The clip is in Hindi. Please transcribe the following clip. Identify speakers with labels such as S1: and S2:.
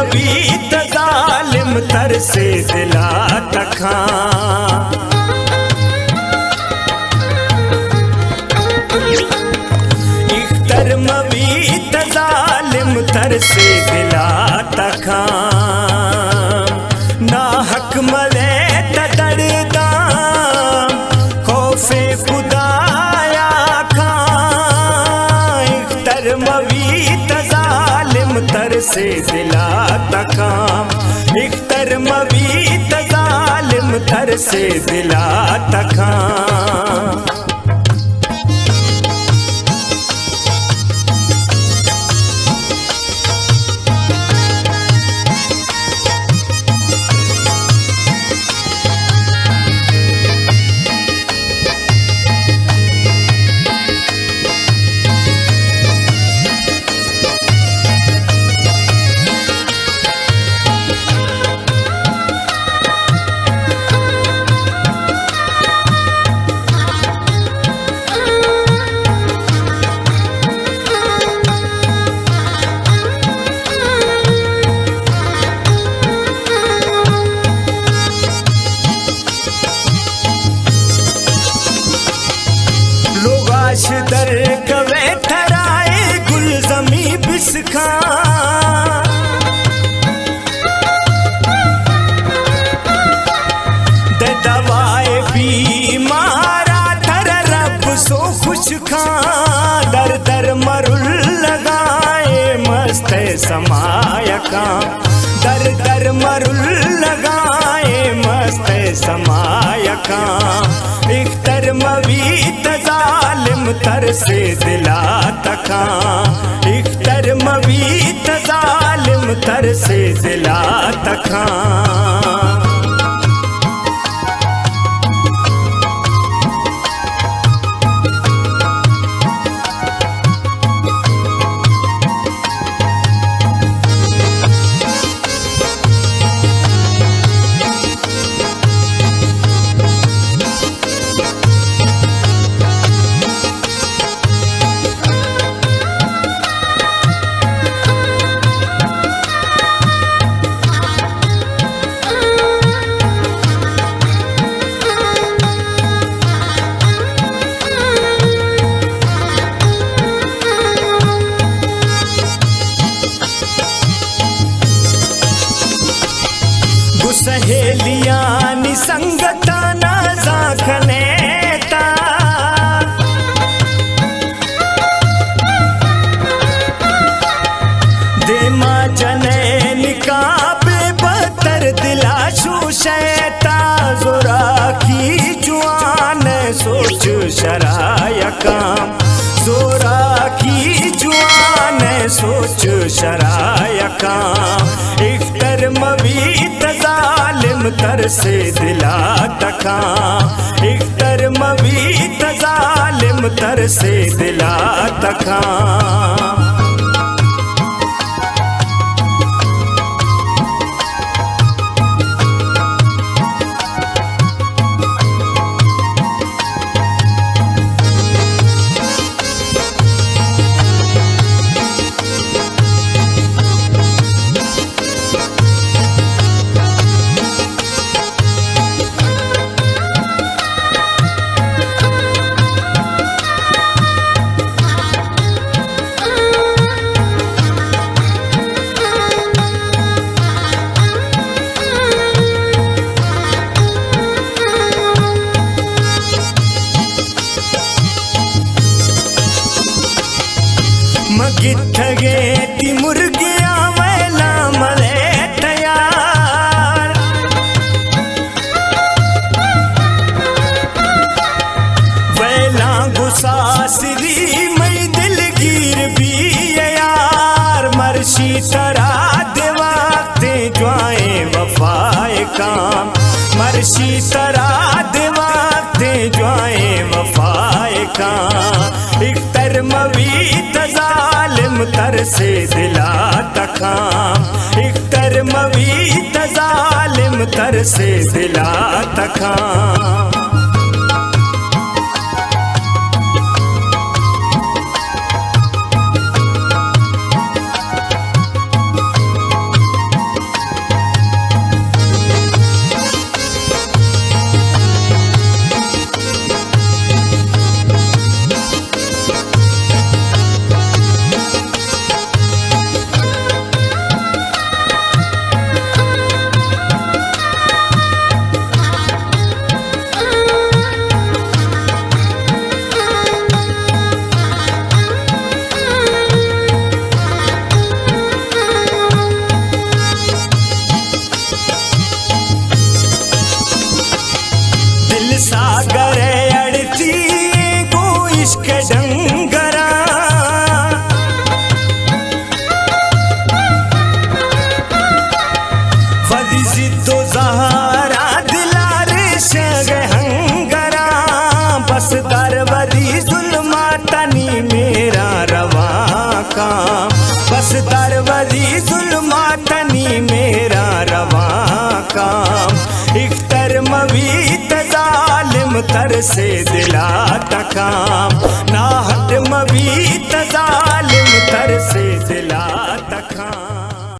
S1: मवी त जालिम तर से दिला तखा इख्तर मवी त जालिम तर से दिला तखा ना हक मले त दरदा खौफे खुदाया खा इख्तर मवी त जालिम तर से दिला तखा इख्तर मवी त जालिम तर से दिला तखा दर कवे थराए गुल जमी बिसखा दे दवाए बीमारा थर रब सो खुश खा दर दर मरुल लगाए मस्त समायका दर दर मरुल लगाए मस्त समायका इख्तर मवी त जालिम तर से दिला तखा इख्तर मवी त जालिम तर से दिला तखा सहेलियां निसंगता ना जाखनेता दे मां जने निकाबे बतर दिला शूशैता जोरा की जुआन सोच शरायका जोरा की जुआन सोच शरायका इख्तर मवी त जालिम तर से दिला तखा इख्तर मवी त जालिम तर से दिला तखा मगिठगे ती मुर्गिया वेला मले तैयार वेला गुसा सिरी मई दिलगीर भी यार मर्शी तरा देवाते ज्वाए वफाए काम मर्शी तरा देवाते ज्वाए वफाए काम इख्तर मवी त जालिम तर से दिला तखा इख्तर मवी त जालिम तर से दिला तखा तर से दिला तकाम नाहट मवीत